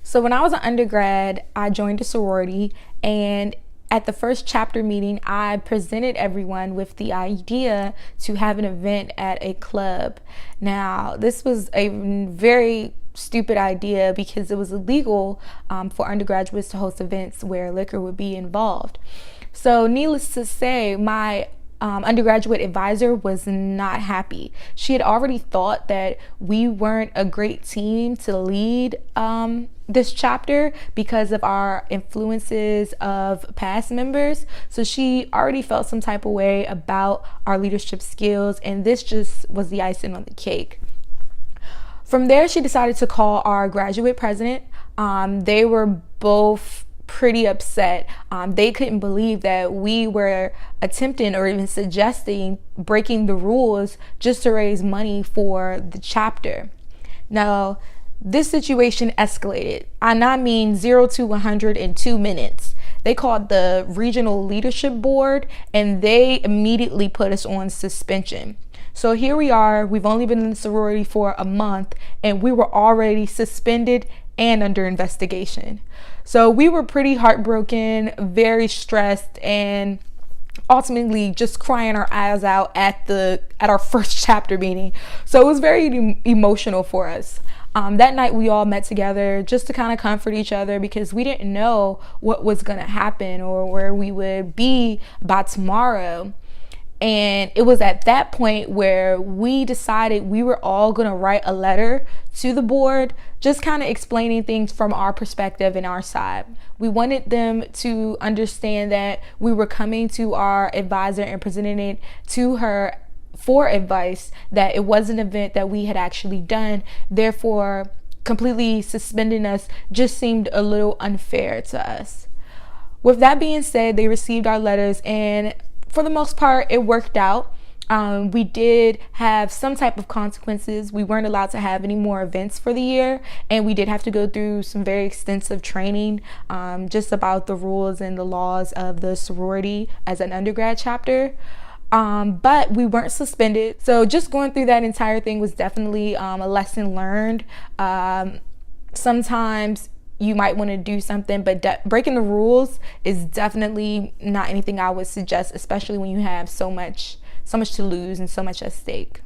So when I was an undergrad, I joined a sorority, and at the first chapter meeting, I presented everyone with the idea to have an event at a club. Now, this was a very stupid idea because it was illegal for undergraduates to host events where liquor would be involved. So needless to say, my undergraduate advisor was not happy. She had already thought that we weren't a great team to lead this chapter because of our influences of past members. So she already felt some type of way about our leadership skills, and this just was the icing on the cake. From there, she decided to call our graduate president. They were both pretty upset. They couldn't believe that we were attempting or even suggesting breaking the rules just to raise money for the chapter. Now, this situation escalated. And I mean 0 to 100 in 2 minutes. They called the regional leadership board and they immediately put us on suspension. So here we are, we've only been in the sorority for a month and we were already suspended and under investigation. So we were pretty heartbroken, very stressed, and ultimately just crying our eyes out at our first chapter meeting. So it was very emotional for us. That night we all met together just to kind of comfort each other because we didn't know what was going to happen or where we would be by tomorrow. And it was at that point where we decided we were all going to write a letter to the board, just kind of explaining things from our perspective and our side. We wanted them to understand that we were coming to our advisor and presenting it to her for advice, that it was an event that we had actually done. Therefore, completely suspending us just seemed a little unfair to us. With that being said, they received our letters, and for the most part, it worked out. We did have some type of consequences. We weren't allowed to have any more events for the year, and we did have to go through some very extensive training just about the rules and the laws of the sorority as an undergrad chapter. But we weren't suspended. So just going through that entire thing was definitely a lesson learned. Sometimes you might want to do something, but breaking the rules is definitely not anything I would suggest, especially when you have so much to lose and so much at stake.